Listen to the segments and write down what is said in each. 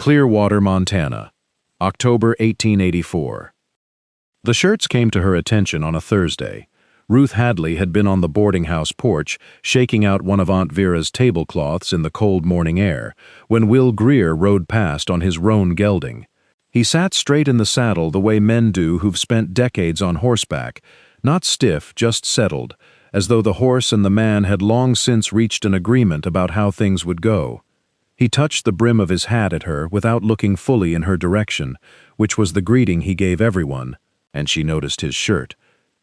Clearwater, Montana, October 1884. The shirts came to her attention on a Thursday. Ruth Hadley had been on the boarding house porch, shaking out one of Aunt Vera's tablecloths in the cold morning air, when Will Greer rode past on his roan gelding. He sat straight in the saddle the way men do who've spent decades on horseback, not stiff, just settled, as though the horse and the man had long since reached an agreement about how things would go. He touched the brim of his hat at her without looking fully in her direction, which was the greeting he gave everyone, and she noticed his shirt.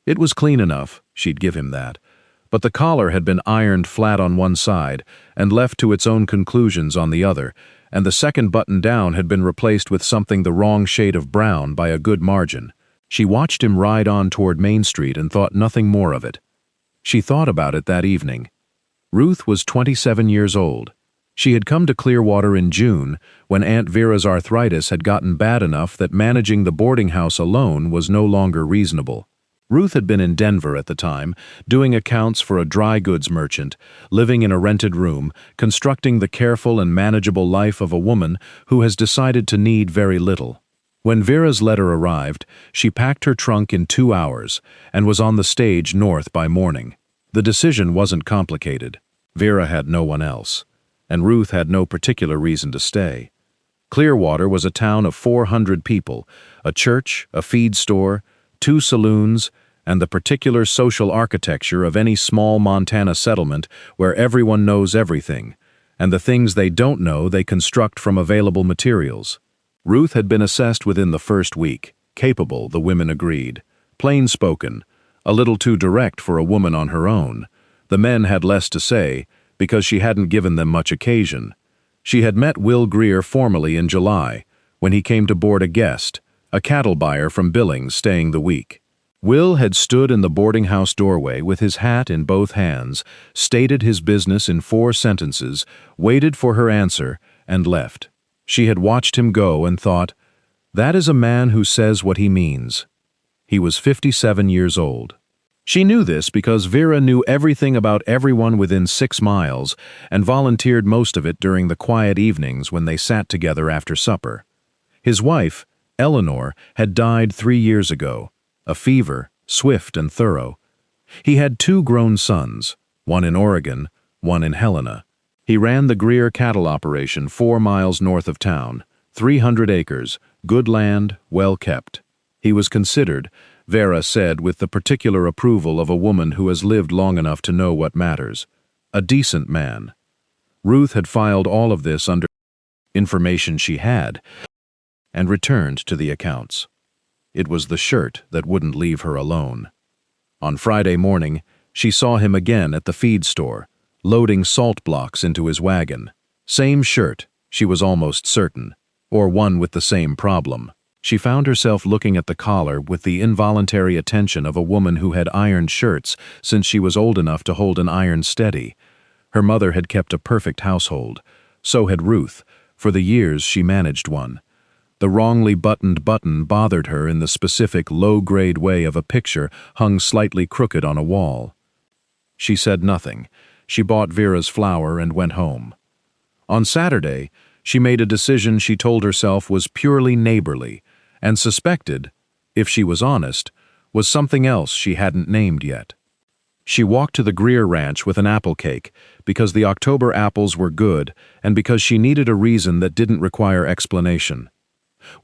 It was clean enough, she'd give him that, but the collar had been ironed flat on one side and left to its own conclusions on the other, and the second button down had been replaced with something the wrong shade of brown by a good margin. She watched him ride on toward Main Street and thought nothing more of it. She thought about it that evening. Ruth was 27 years old. She had come to Clearwater in June, when Aunt Vera's arthritis had gotten bad enough that managing the boarding house alone was no longer reasonable. Ruth had been in Denver at the time, doing accounts for a dry goods merchant, living in a rented room, constructing the careful and manageable life of a woman who has decided to need very little. When Vera's letter arrived, she packed her trunk in 2 hours and was on the stage north by morning. The decision wasn't complicated. Vera had no one else, and Ruth had no particular reason to stay. Clearwater was a town of 400 people, a church, a feed store, 2 saloons, and the particular social architecture of any small Montana settlement where everyone knows everything, and the things they don't know they construct from available materials. Ruth had been assessed within the first week, capable, the women agreed, plain-spoken, a little too direct for a woman on her own. The men had less to say, because she hadn't given them much occasion. She had met Will Greer formally in July, when he came to board a guest, a cattle buyer from Billings staying the week. Will had stood in the boarding house doorway with his hat in both hands, stated his business in 4 sentences, waited for her answer, and left. She had watched him go and thought, that is a man who says what he means. He was 57 years old. She knew this because Vera knew everything about everyone within 6 miles and volunteered most of it during the quiet evenings when they sat together after supper. His wife, Eleanor, had died 3 years ago, a fever, swift and thorough. He had 2 grown sons, one in Oregon, one in Helena. He ran the Greer cattle operation 4 miles north of town, 300 acres, good land, well kept. He was considered, Vera said with the particular approval of a woman who has lived long enough to know what matters, a decent man. Ruth had filed all of this under information she had and returned to the accounts. It was the shirt that wouldn't leave her alone. On Friday morning, she saw him again at the feed store, loading salt blocks into his wagon. Same shirt, she was almost certain, or one with the same problem. She found herself looking at the collar with the involuntary attention of a woman who had ironed shirts since she was old enough to hold an iron steady. Her mother had kept a perfect household. So had Ruth. For the years she managed one. The wrongly buttoned button bothered her in the specific low-grade way of a picture hung slightly crooked on a wall. She said nothing. She bought Vera's flour and went home. On Saturday, she made a decision she told herself was purely neighborly, and suspected, if she was honest, was something else she hadn't named yet. She walked to the Greer ranch with an apple cake, because the October apples were good and because she needed a reason that didn't require explanation.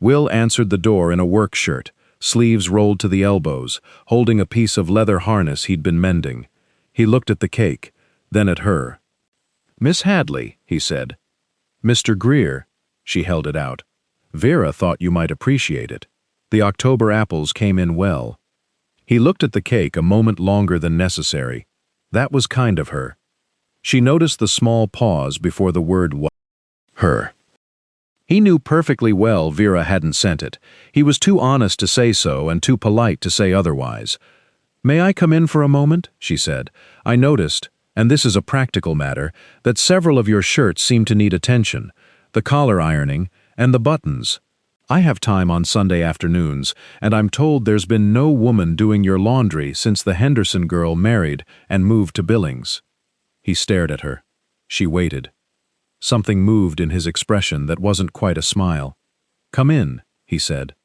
Will answered the door in a work shirt, sleeves rolled to the elbows, holding a piece of leather harness he'd been mending. He looked at the cake, then at her. "Miss Hadley," he said. "Mr. Greer." She held it out. "Vera thought you might appreciate it. The October apples came in well." He looked at the cake a moment longer than necessary. That was kind of her. She noticed the small pause before the word was her. He knew perfectly well Vera hadn't sent it. He was too honest to say so and too polite to say otherwise. "May I come in for a moment?" she said. "I noticed, and this is a practical matter, that several of your shirts seem to need attention, the collar ironing, and the buttons. I have time on Sunday afternoons, and I'm told there's been no woman doing your laundry since the Henderson girl married and moved to Billings." He stared at her. She waited. Something moved in his expression that wasn't quite a smile. "Come in," he said.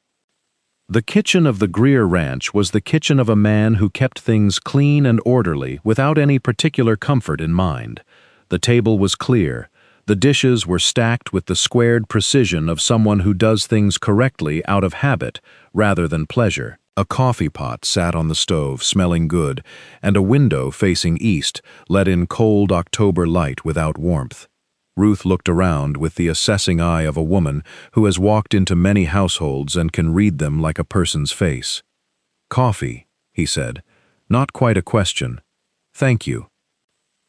The kitchen of the Greer ranch was the kitchen of a man who kept things clean and orderly without any particular comfort in mind. The table was clear. The dishes were stacked with the squared precision of someone who does things correctly out of habit rather than pleasure. A coffee pot sat on the stove, smelling good, and a window facing east let in cold October light without warmth. Ruth looked around with the assessing eye of a woman who has walked into many households and can read them like a person's face. "Coffee," he said. "Not quite a question. Thank you."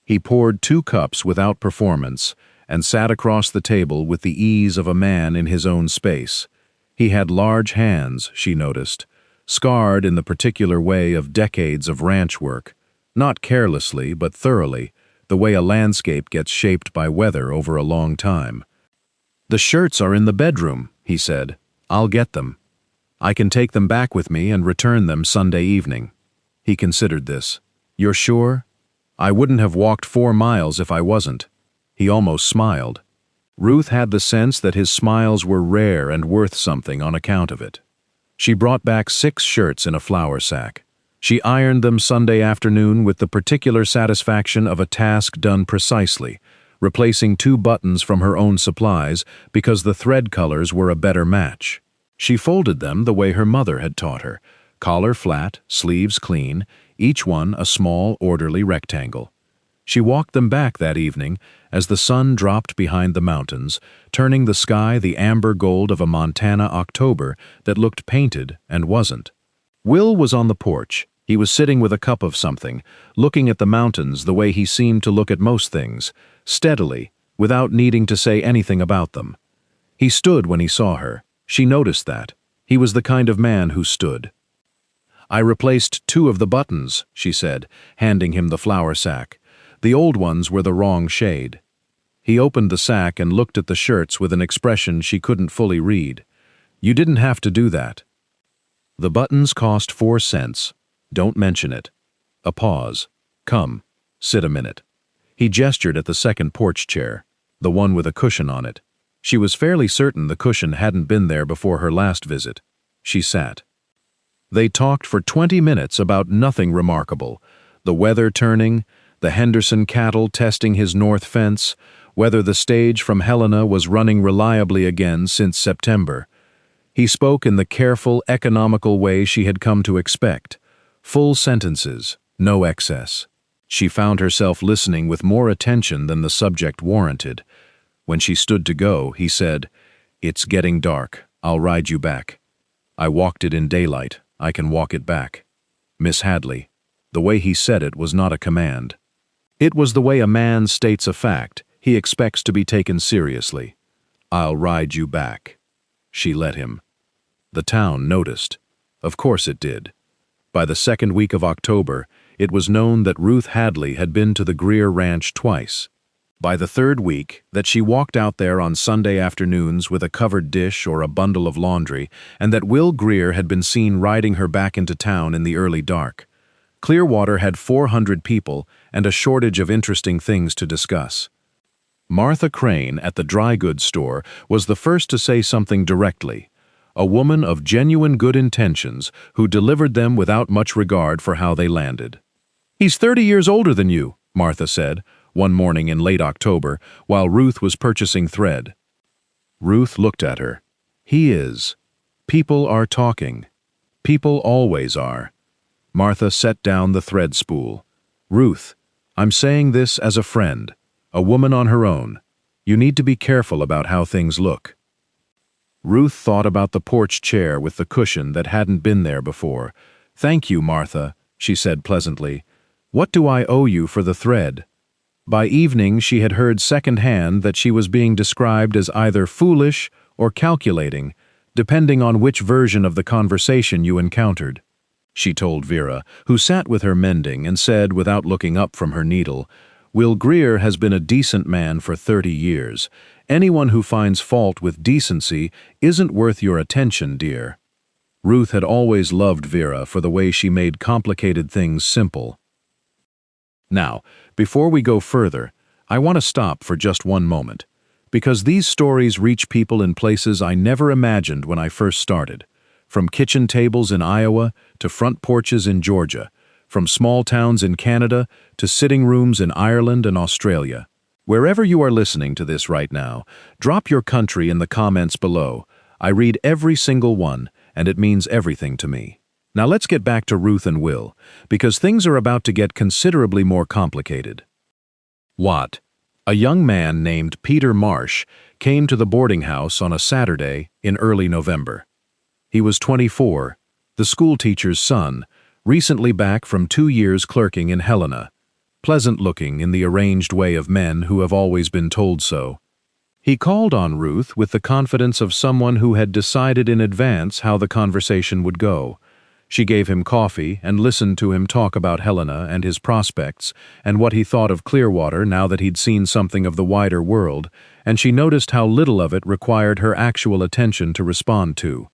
He poured 2 cups without performance and sat across the table with the ease of a man in his own space. He had large hands, she noticed, scarred in the particular way of decades of ranch work, not carelessly but thoroughly, the way a landscape gets shaped by weather over a long time. "The shirts are in the bedroom," he said. "I'll get them. I can take them back with me and return them Sunday evening." He considered this. "You're sure? I wouldn't have walked 4 miles if I wasn't." He almost smiled. Ruth had the sense that his smiles were rare and worth something on account of it. She brought back 6 shirts in a flour sack. She ironed them Sunday afternoon with the particular satisfaction of a task done precisely, replacing 2 buttons from her own supplies because the thread colors were a better match. She folded them the way her mother had taught her, collar flat, sleeves clean, each one a small, orderly rectangle. She walked them back that evening as the sun dropped behind the mountains, turning the sky the amber gold of a Montana October that looked painted and wasn't. Will was on the porch. He was sitting with a cup of something, looking at the mountains the way he seemed to look at most things, steadily, without needing to say anything about them. He stood when he saw her. She noticed that. He was the kind of man who stood. "I replaced 2 of the buttons," she said, handing him the flour sack. "The old ones were the wrong shade." He opened the sack and looked at the shirts with an expression she couldn't fully read. "You didn't have to do that." "The buttons cost 4 cents. Don't mention it." A pause. "Come, sit a minute." He gestured at the second porch chair, the one with a cushion on it. She was fairly certain the cushion hadn't been there before her last visit. She sat. They talked for 20 minutes about nothing remarkable: the weather turning, the Henderson cattle testing his north fence, whether the stage from Helena was running reliably again since September. He spoke in the careful, economical way she had come to expect. Full sentences, no excess. She found herself listening with more attention than the subject warranted. When she stood to go, he said, "It's getting dark. I'll ride you back. I walked it in daylight. I can walk it back. Miss Hadley." The way he said it was not a command. It was the way a man states a fact he expects to be taken seriously. "I'll ride you back." She let him. The town noticed. Of course it did. By the 2nd week of October, it was known that Ruth Hadley had been to the Greer ranch twice. By the 3rd week, that she walked out there on Sunday afternoons with a covered dish or a bundle of laundry, and that Will Greer had been seen riding her back into town in the early dark. Clearwater had 400 people and a shortage of interesting things to discuss. Martha Crane at the dry goods store was the first to say something directly, a woman of genuine good intentions who delivered them without much regard for how they landed. "He's 30 years older than you," Martha said, one morning in late October, while Ruth was purchasing thread. Ruth looked at her. "He is. People are talking. People always are." Martha set down the thread spool. "Ruth, I'm saying this as a friend, a woman on her own. You need to be careful about how things look." Ruth thought about the porch chair with the cushion that hadn't been there before. "Thank you, Martha," she said pleasantly. "What do I owe you for the thread?" By evening she had heard secondhand that she was being described as either foolish or calculating, depending on which version of the conversation you encountered. She told Vera, who sat with her mending, and said without looking up from her needle, "Will Greer has been a decent man for 30 years. Anyone who finds fault with decency isn't worth your attention, dear." Ruth had always loved Vera for the way she made complicated things simple. Now, before we go further, I want to stop for just one moment. because these stories reach people in places I never imagined when I first started. From kitchen tables in Iowa to front porches in Georgia, from small towns in Canada to sitting rooms in Ireland and Australia. Wherever you are listening to this right now, drop your country in the comments below. I read every single one, and it means everything to me. Now let's get back to Ruth and Will, because things are about to get considerably more complicated. Watt, a young man named Peter Marsh, came to the boarding house on a Saturday in early November. He was 24, the schoolteacher's son, recently back from 2 years clerking in Helena, pleasant-looking in the arranged way of men who have always been told so. He called on Ruth with the confidence of someone who had decided in advance how the conversation would go. She gave him coffee and listened to him talk about Helena and his prospects and what he thought of Clearwater now that he'd seen something of the wider world, and she noticed how little of it required her actual attention to respond to.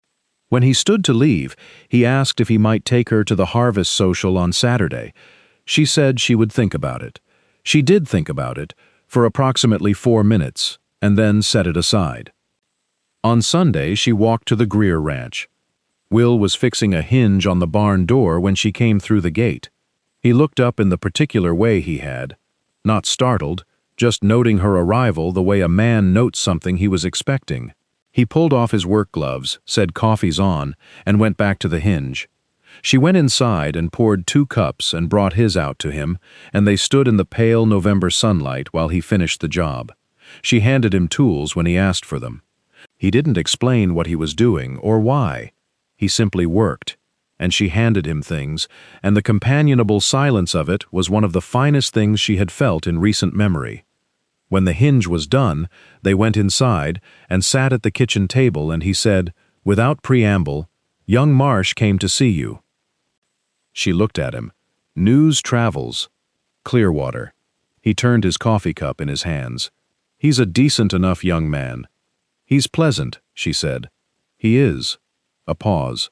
When he stood to leave, he asked if he might take her to the harvest social on Saturday. She said she would think about it. She did think about it for approximately 4 minutes, and then set it aside. On Sunday, she walked to the Greer ranch. Will was fixing a hinge on the barn door when she came through the gate. He looked up in the particular way he had, not startled, just noting her arrival the way a man notes something he was expecting. He pulled off his work gloves, said "Coffee's on," and went back to the hinge. She went inside and poured 2 cups and brought his out to him, and they stood in the pale November sunlight while he finished the job. She handed him tools when he asked for them. He didn't explain what he was doing or why. He simply worked, and she handed him things, and the companionable silence of it was one of the finest things she had felt in recent memory. When the hinge was done, they went inside and sat at the kitchen table, and he said, without preamble, "Young Marsh came to see you." She looked at him. News travels. Clearwater. He turned his coffee cup in his hands. "He's a decent enough young man." "He's pleasant," she said. "He is." A pause.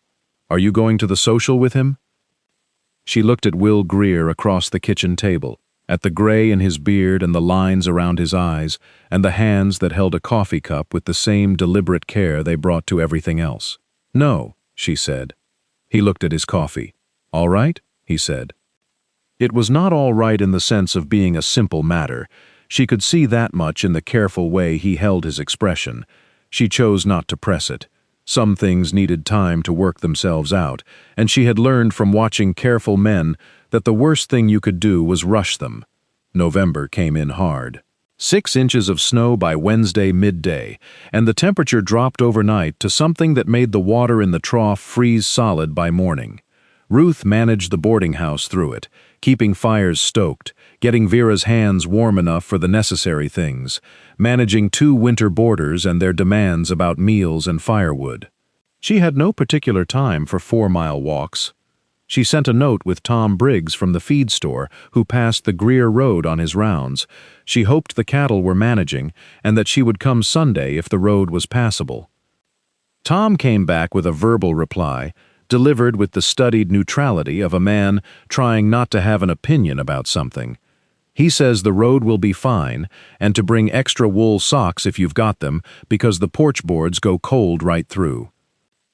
"Are you going to the social with him?" She looked at Will Greer across the kitchen table, at the gray in his beard and the lines around his eyes, and the hands that held a coffee cup with the same deliberate care they brought to everything else. "No," she said. He looked at his coffee. "All right?" he said. It was not all right in the sense of being a simple matter. She could see that much in the careful way he held his expression. She chose not to press it. Some things needed time to work themselves out, and she had learned from watching careful men that the worst thing you could do was rush them. November came in hard. 6 inches of snow by Wednesday midday, and the temperature dropped overnight to something that made the water in the trough freeze solid by morning. Ruth managed the boarding house through it, keeping fires stoked, getting Vera's hands warm enough for the necessary things, managing 2 winter boarders and their demands about meals and firewood. She had no particular time for 4-mile walks. She sent a note with Tom Briggs from the feed store, who passed the Greer Road on his rounds. She hoped the cattle were managing, and that she would come Sunday if the road was passable. Tom came back with a verbal reply, delivered with the studied neutrality of a man trying not to have an opinion about something. He says the road will be fine, and to bring extra wool socks if you've got them, because the porch boards go cold right through.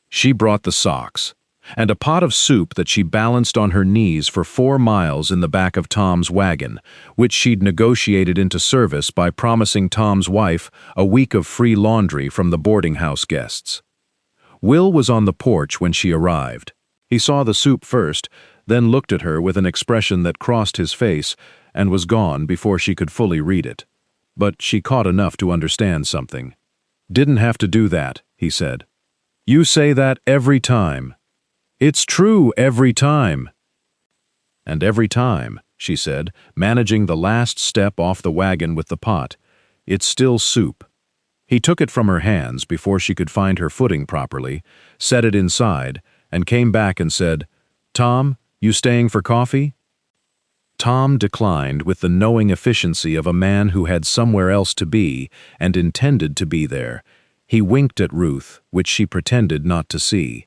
She brought the socks, and a pot of soup that she balanced on her knees for 4 miles in the back of Tom's wagon, which she'd negotiated into service by promising Tom's wife a week of free laundry from the boarding house guests. Will was on the porch when she arrived. He saw the soup first, then looked at her with an expression that crossed his face and was gone before she could fully read it. But she caught enough to understand something. "Didn't have to do that," he said. "You say that every time." "It's true every time." "And every time," she said, managing the last step off the wagon with the pot, "it's still soup." He took it from her hands before she could find her footing properly, set it inside, and came back and said, "Tom, you staying for coffee?" Tom declined with the knowing efficiency of a man who had somewhere else to be and intended to be there. He winked at Ruth, which she pretended not to see.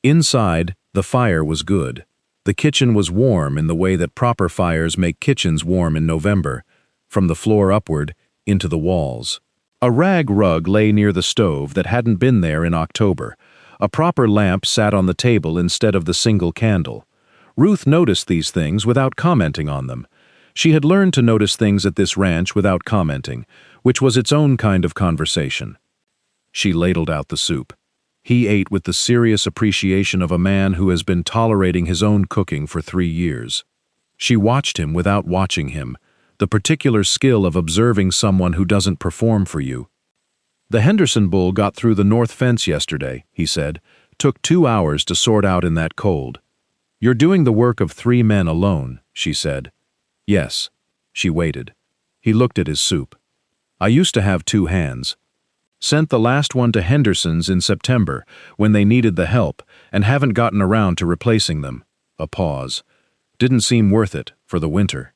Inside, the fire was good. The kitchen was warm in the way that proper fires make kitchens warm in November, from the floor upward into the walls. A rag rug lay near the stove that hadn't been there in October. A proper lamp sat on the table instead of the single candle. Ruth noticed these things without commenting on them. She had learned to notice things at this ranch without commenting, which was its own kind of conversation. She ladled out the soup. He ate with the serious appreciation of a man who has been tolerating his own cooking for 3 years. She watched him without watching him, the particular skill of observing someone who doesn't perform for you. "The Henderson bull got through the north fence yesterday," he said. "Took 2 hours to sort out in that cold." "You're doing the work of 3 men alone," she said. "Yes." She waited. He looked at his soup. "I used to have 2 hands. Sent the last one to Henderson's in September, when they needed the help, and haven't gotten around to replacing them." A pause. "Didn't seem worth it, for the winter."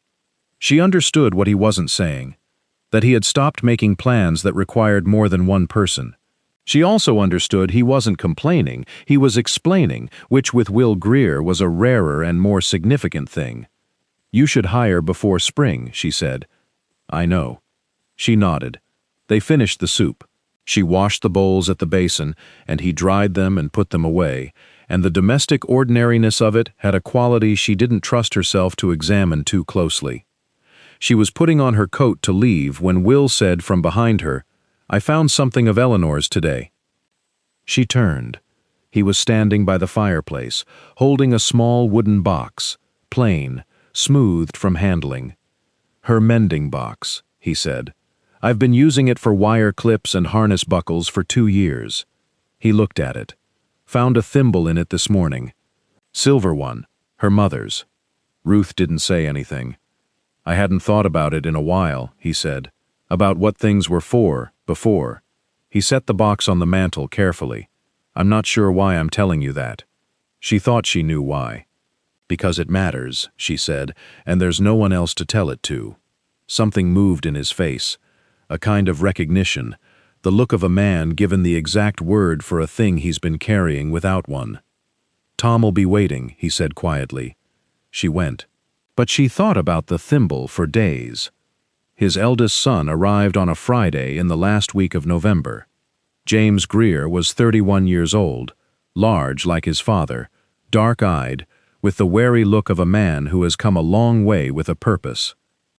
She understood what he wasn't saying, that he had stopped making plans that required more than one person. She also understood he wasn't complaining, he was explaining, which with Will Greer was a rarer and more significant thing. "You should hire before spring," she said. "I know." She nodded. They finished the soup. She washed the bowls at the basin, and he dried them and put them away, and the domestic ordinariness of it had a quality she didn't trust herself to examine too closely. She was putting on her coat to leave when Will said from behind her, "I found something of Eleanor's today." She turned. He was standing by the fireplace, holding a small wooden box, plain, smoothed from handling. "Her mending box," he said. "I've been using it for wire clips and harness buckles for 2 years. He looked at it. "Found a thimble in it this morning. Silver one, her mother's." Ruth didn't say anything. "I hadn't thought about it in a while," he said. "About what things were for, before." He set the box on the mantel carefully. "I'm not sure why I'm telling you that." She thought she knew why. "Because it matters," she said, "and there's no one else to tell it to." Something moved in his face. A kind of recognition. The look of a man given the exact word for a thing he's been carrying without one. "Tom'll be waiting," he said quietly. She went. But she thought about the thimble for days. His eldest son arrived on a Friday in the last week of November. James Greer was 31 years old, large like his father, dark-eyed, with the wary look of a man who has come a long way with a purpose.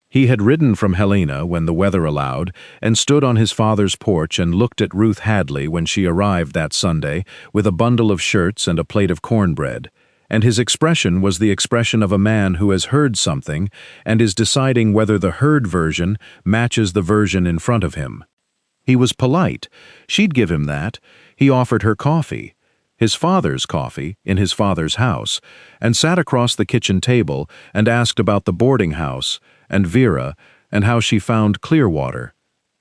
He had ridden from Helena when the weather allowed and stood on his father's porch and looked at Ruth Hadley when she arrived that Sunday with a bundle of shirts and a plate of cornbread, and his expression was the expression of a man who has heard something and is deciding whether the heard version matches the version in front of him. He was polite. She'd give him that. He offered her coffee, his father's coffee, in his father's house, and sat across the kitchen table and asked about the boarding house and Vera and how she found Clearwater.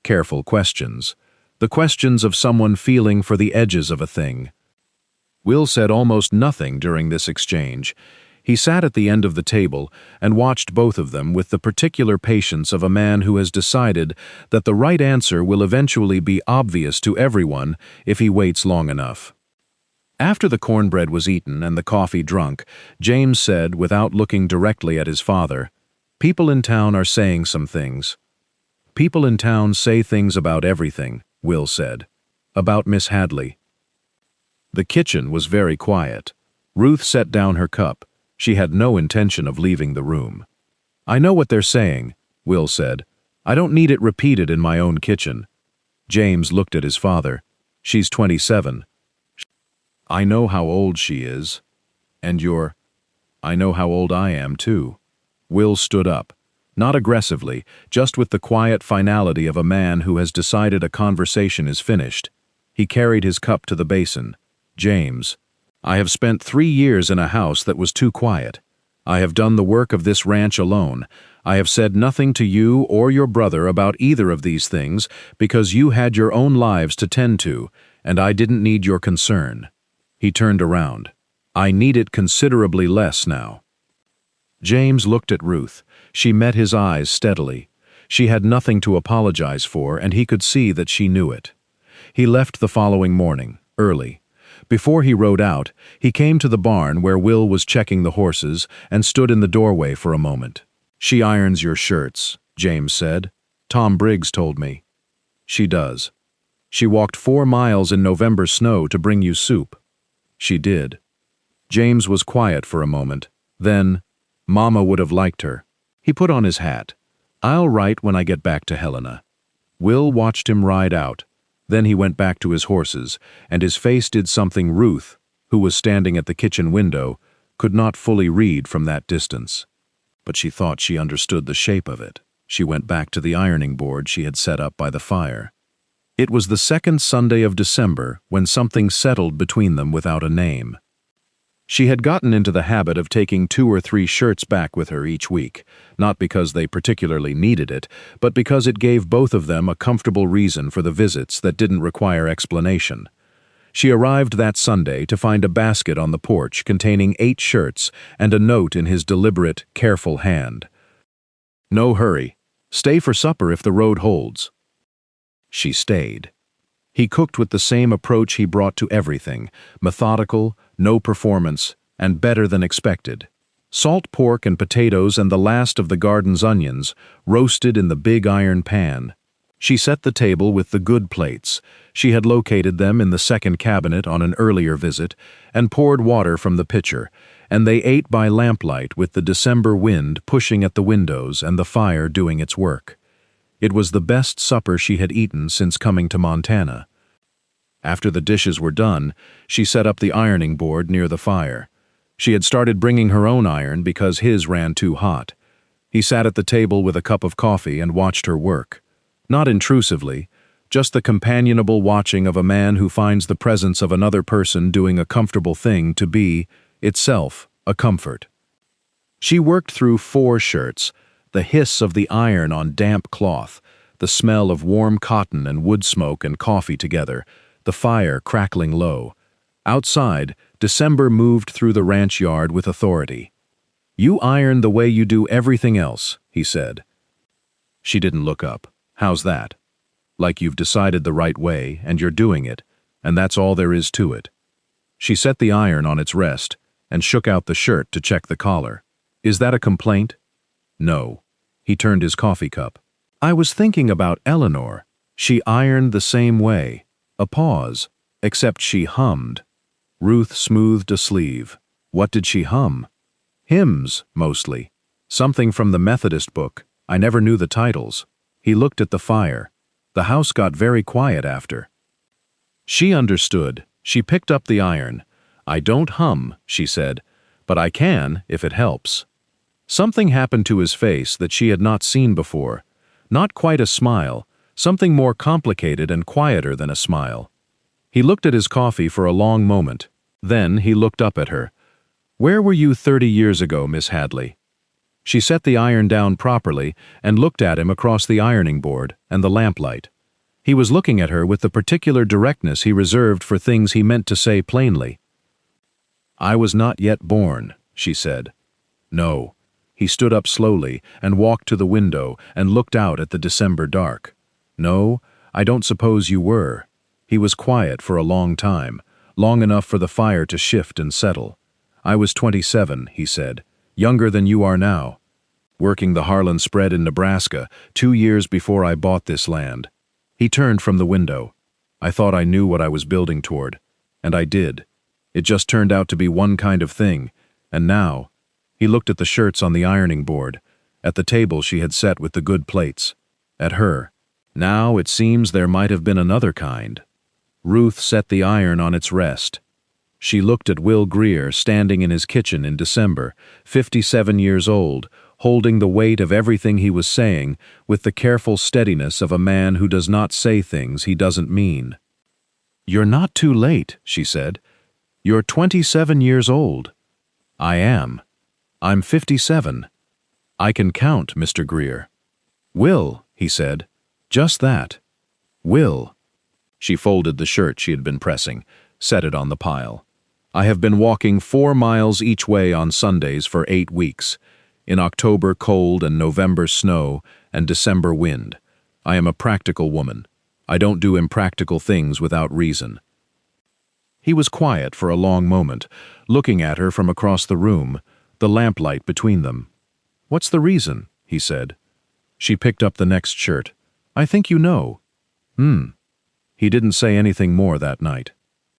Careful questions. The questions of someone feeling for the edges of a thing. Will said almost nothing during this exchange. He sat at the end of the table and watched both of them with the particular patience of a man who has decided that the right answer will eventually be obvious to everyone if he waits long enough. After the cornbread was eaten and the coffee drunk, James said, without looking directly at his father, "People in town are saying some things." "People in town say things about everything," Will said. "About Miss Hadley." The kitchen was very quiet. Ruth set down her cup. She had no intention of leaving the room. "I know what they're saying," Will said. "I don't need it repeated in my own kitchen." James looked at his father. "She's 27. I know how old she is. And I know how old I am, too." Will stood up. Not aggressively, just with the quiet finality of a man who has decided a conversation is finished. He carried his cup to the basin. "James, I have spent 3 years in a house that was too quiet. I have done the work of this ranch alone. I have said nothing to you or your brother about either of these things because you had your own lives to tend to, and I didn't need your concern." He turned around. "I need it considerably less now." James looked at Ruth. She met his eyes steadily. She had nothing to apologize for, and he could see that she knew it. He left the following morning, early. Before he rode out, he came to the barn where Will was checking the horses and stood in the doorway for a moment. "She irons your shirts," James said. "Tom Briggs told me." She does. She walked 4 miles in November snow to bring you soup. She did. James was quiet for a moment. Then, Mama would have liked her. He put on his hat. I'll write when I get back to Helena. Will watched him ride out. Then he went back to his horses, and his face did something Ruth, who was standing at the kitchen window, could not fully read from that distance. But she thought she understood the shape of it. She went back to the ironing board she had set up by the fire. It was the second Sunday of December when something settled between them without a name. She had gotten into the habit of taking 2 or 3 shirts back with her each week, not because they particularly needed it, but because it gave both of them a comfortable reason for the visits that didn't require explanation. She arrived that Sunday to find a basket on the porch containing 8 shirts and a note in his deliberate, careful hand. "No hurry. Stay for supper if the road holds." She stayed. He cooked with the same approach he brought to everything, methodical, no performance, and better than expected. Salt pork and potatoes and the last of the garden's onions, roasted in the big iron pan. She set the table with the good plates. She had located them in the second cabinet on an earlier visit, and poured water from the pitcher, and they ate by lamplight with the December wind pushing at the windows and the fire doing its work. It was the best supper she had eaten since coming to Montana. After the dishes were done, she set up the ironing board near the fire. She had started bringing her own iron because his ran too hot. He sat at the table with a cup of coffee and watched her work. Not intrusively, just the companionable watching of a man who finds the presence of another person doing a comfortable thing to be, itself, a comfort. She worked through 4 shirts, the hiss of the iron on damp cloth, the smell of warm cotton and wood smoke and coffee together, the fire crackling low. Outside, December moved through the ranch yard with authority. "You iron the way you do everything else," he said. She didn't look up. "How's that?" "Like you've decided the right way, and you're doing it, and that's all there is to it." She set the iron on its rest, and shook out the shirt to check the collar. "Is that a complaint?" "No." He turned his coffee cup. "I was thinking about Eleanor. She ironed the same way." A pause, except she hummed. Ruth smoothed a sleeve. What did she hum? Hymns, mostly. Something from the Methodist book. I never knew the titles. He looked at the fire. The house got very quiet after. She understood. She picked up the iron. "I don't hum," she said, "but I can if it helps." Something happened to his face that she had not seen before. Not quite a smile, something more complicated and quieter than a smile. He looked at his coffee for a long moment. Then he looked up at her. "Where were you 30 years ago, Miss Hadley?" She set the iron down properly and looked at him across the ironing board and the lamplight. He was looking at her with the particular directness he reserved for things he meant to say plainly. "I was not yet born," she said. "No." He stood up slowly and walked to the window and looked out at the December dark. "No, I don't suppose you were." He was quiet for a long time, long enough for the fire to shift and settle. "I was 27, he said, "younger than you are now. Working the Harlan spread in Nebraska, 2 years before I bought this land." He turned from the window. "I thought I knew what I was building toward, and I did. It just turned out to be one kind of thing, and now—" He looked at the shirts on the ironing board, at the table she had set with the good plates, at her. "Now it seems there might have been another kind." Ruth set the iron on its rest. She looked at Will Greer standing in his kitchen in December, 57 years old, holding the weight of everything he was saying with the careful steadiness of a man who does not say things he doesn't mean. "You're not too late," she said. "You're 27 years old." "I am. I'm 57. I can count, Mr. Greer." "Will," he said. "Just that. Will." She folded the shirt she had been pressing, set it on the pile. "I have been walking 4 miles each way on Sundays for 8 weeks, in October cold and November snow and December wind. I am a practical woman. I don't do impractical things without reason." He was quiet for a long moment, looking at her from across the room, the lamplight between them. "What's the reason?" he said. She picked up the next shirt. "I think you know." He didn't say anything more that night.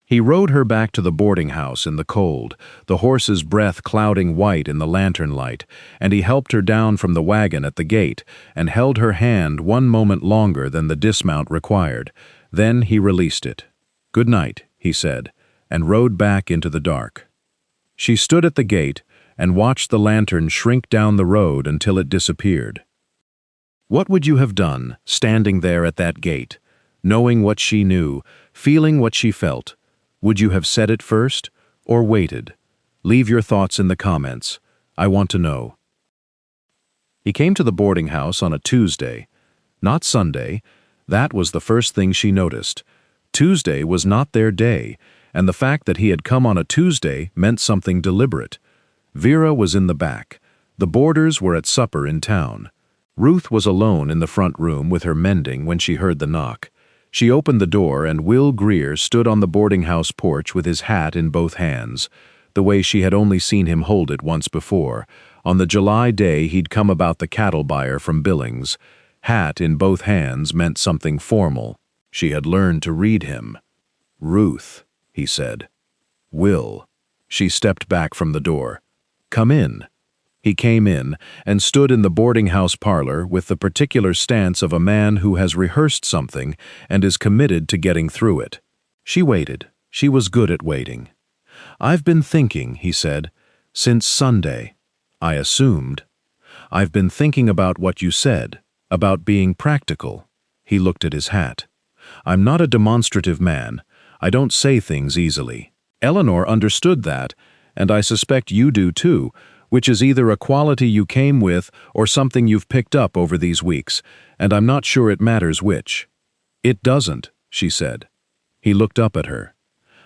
He rode her back to the boarding house in the cold, the horse's breath clouding white in the lantern light, and he helped her down from the wagon at the gate and held her hand one moment longer than the dismount required. Then he released it. "Good night," he said, and rode back into the dark. She stood at the gate and watched the lantern shrink down the road until it disappeared. What would you have done, standing there at that gate, knowing what she knew, feeling what she felt? Would you have said it first, or waited? Leave your thoughts in the comments. I want to know. He came to the boarding house on a Tuesday, not Sunday. That was the first thing she noticed. Tuesday was not their day, and the fact that he had come on a Tuesday meant something deliberate. Vera was in the back. The boarders were at supper in town. Ruth was alone in the front room with her mending when she heard the knock. She opened the door and Will Greer stood on the boarding house porch with his hat in both hands, the way she had only seen him hold it once before, on the July day he'd come about the cattle buyer from Billings. Hat in both hands meant something formal. She had learned to read him. "Ruth," he said. "Will." She stepped back from the door. "Come in." He came in and stood in the boarding house parlor with the particular stance of a man who has rehearsed something and is committed to getting through it. She waited. She was good at waiting. "I've been thinking," he said, "since Sunday. I assumed. I've been thinking about what you said, about being practical." He looked at his hat. "I'm not a demonstrative man. I don't say things easily. Eleanor understood that, and I suspect you do too, which is either a quality you came with or something you've picked up over these weeks, and I'm not sure it matters which." "It doesn't," she said. He looked up at her.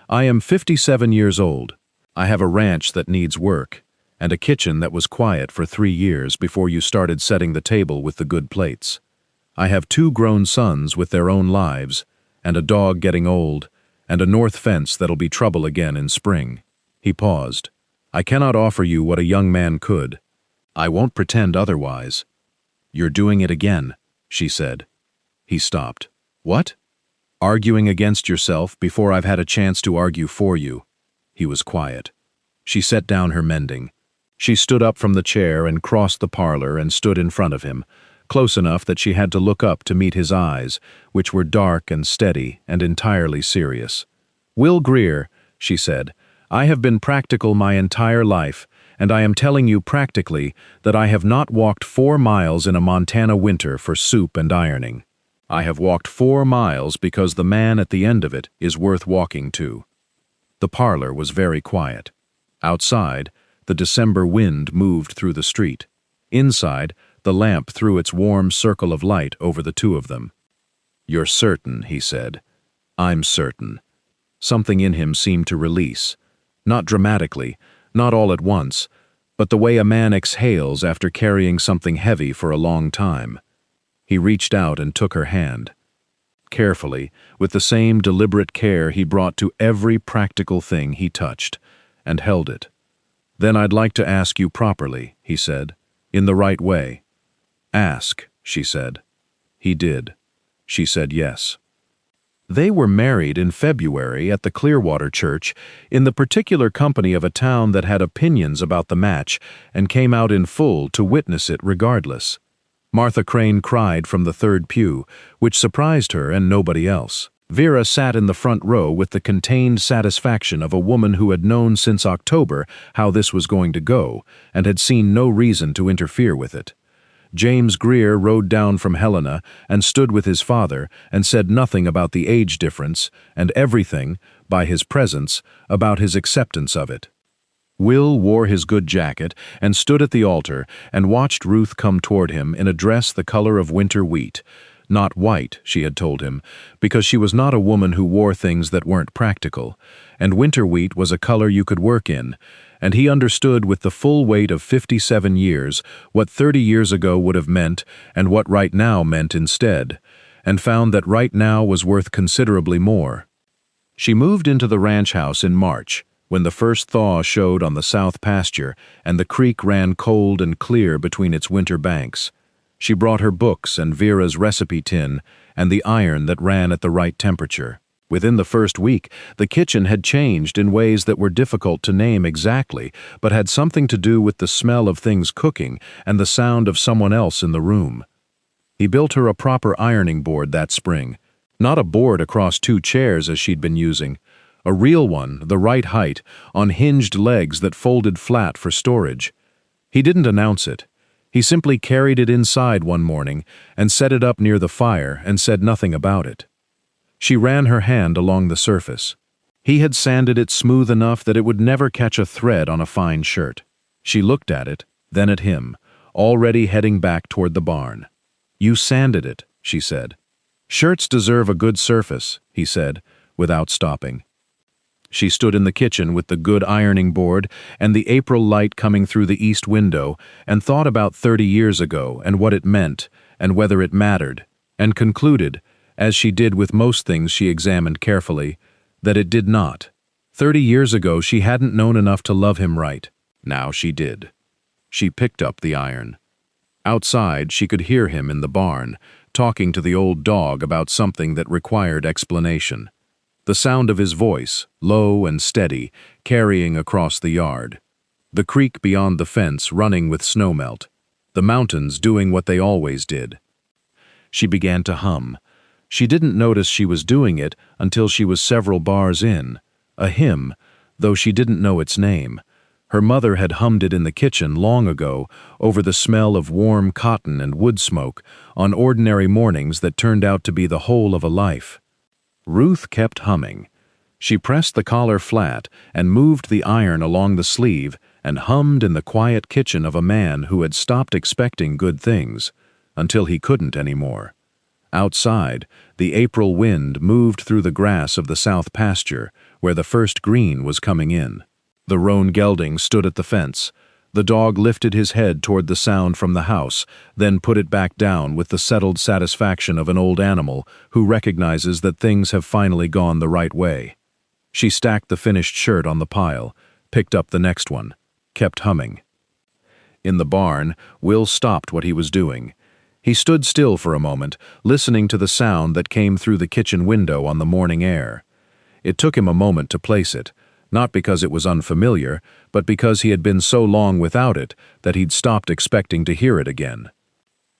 "I am 57 years old. I have a ranch that needs work, and a kitchen that was quiet for 3 years before you started setting the table with the good plates. I have 2 grown sons with their own lives, and a dog getting old, and a north fence that'll be trouble again in spring." He paused. "I cannot offer you what a young man could. I won't pretend otherwise." "You're doing it again," she said. He stopped. "What?" "Arguing against yourself before I've had a chance to argue for you." He was quiet. She set down her mending. She stood up from the chair and crossed the parlor and stood in front of him, close enough that she had to look up to meet his eyes, which were dark and steady and entirely serious. "Will Greer," she said, "I have been practical my entire life, and I am telling you practically that I have not walked 4 miles in a Montana winter for soup and ironing. I have walked 4 miles because the man at the end of it is worth walking to." The parlor was very quiet. Outside, the December wind moved through the street. Inside, the lamp threw its warm circle of light over the two of them. "You're certain," he said. "I'm certain." Something in him seemed to release. Not dramatically, not all at once, but the way a man exhales after carrying something heavy for a long time. He reached out and took her hand. Carefully, with the same deliberate care he brought to every practical thing he touched, and held it. "Then I'd like to ask you properly," he said, "in the right way." "Ask," she said. He did. She said yes. They were married in February at the Clearwater Church in the particular company of a town that had opinions about the match and came out in full to witness it regardless. Martha Crane cried from the 3rd pew, which surprised her and nobody else. Vera sat in the front row with the contained satisfaction of a woman who had known since October how this was going to go and had seen no reason to interfere with it. James Greer rode down from Helena and stood with his father and said nothing about the age difference and everything, by his presence, about his acceptance of it. Will wore his good jacket and stood at the altar and watched Ruth come toward him in a dress the color of winter wheat. Not white, she had told him, because she was not a woman who wore things that weren't practical, and winter wheat was a color you could work in, and he understood with the full weight of 57 years what 30 years ago would have meant and what right now meant instead, and found that right now was worth considerably more. She moved into the ranch house in March, when the first thaw showed on the south pasture and the creek ran cold and clear between its winter banks. She brought her books and Vera's recipe tin and the iron that ran at the right temperature. Within the first week, the kitchen had changed in ways that were difficult to name exactly, but had something to do with the smell of things cooking and the sound of someone else in the room. He built her a proper ironing board that spring. Not a board across 2 chairs as she'd been using. A real one, the right height, on hinged legs that folded flat for storage. He didn't announce it. He simply carried it inside one morning and set it up near the fire and said nothing about it. She ran her hand along the surface. He had sanded it smooth enough that it would never catch a thread on a fine shirt. She looked at it, then at him, already heading back toward the barn. "You sanded it," she said. "Shirts deserve a good surface," he said, without stopping. She stood in the kitchen with the good ironing board and the April light coming through the east window and thought about 30 years ago and what it meant and whether it mattered, and concluded, as she did with most things she examined carefully, that it did not. 30 years ago she hadn't known enough to love him right. Now she did. She picked up the iron. Outside, she could hear him in the barn, talking to the old dog about something that required explanation. The sound of his voice, low and steady, carrying across the yard. The creek beyond the fence running with snowmelt. The mountains doing what they always did. She began to hum. She didn't notice she was doing it until she was several bars in. A hymn, though she didn't know its name. Her mother had hummed it in the kitchen long ago over the smell of warm cotton and wood smoke on ordinary mornings that turned out to be the whole of a life. Ruth kept humming. She pressed the collar flat and moved the iron along the sleeve and hummed in the quiet kitchen of a man who had stopped expecting good things, until he couldn't anymore. Outside, the April wind moved through the grass of the south pasture, where the first green was coming in. The roan gelding stood at the fence. The dog lifted his head toward the sound from the house, then put it back down with the settled satisfaction of an old animal who recognizes that things have finally gone the right way. She stacked the finished shirt on the pile, picked up the next one, kept humming. In the barn, Will stopped what he was doing. He stood still for a moment, listening to the sound that came through the kitchen window on the morning air. It took him a moment to place it, not because it was unfamiliar, but because he had been so long without it that he'd stopped expecting to hear it again.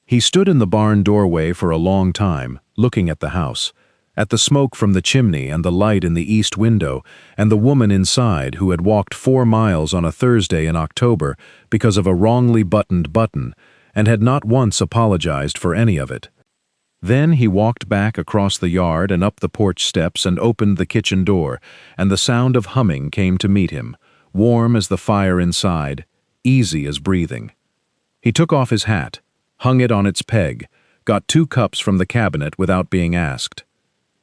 He stood in the barn doorway for a long time, looking at the house, at the smoke from the chimney and the light in the east window, and the woman inside who had walked 4 miles on a Thursday in October because of a wrongly buttoned button, and had not once apologized for any of it. Then he walked back across the yard and up the porch steps and opened the kitchen door, and the sound of humming came to meet him, warm as the fire inside, easy as breathing. He took off his hat, hung it on its peg, got 2 cups from the cabinet without being asked.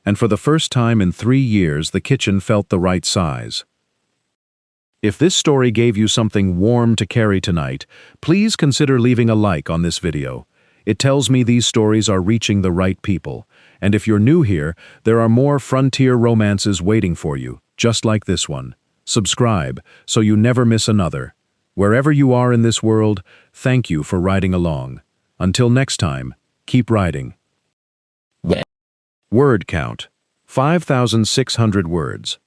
And for the first time in 3 years, the kitchen felt the right size. If this story gave you something warm to carry tonight, please consider leaving a like on this video. It tells me these stories are reaching the right people, and if you're new here, there are more frontier romances waiting for you, just like this one. Subscribe so you never miss another. Wherever you are in this world, thank you for riding along. Until next time, keep riding. Word count: 5,600 words.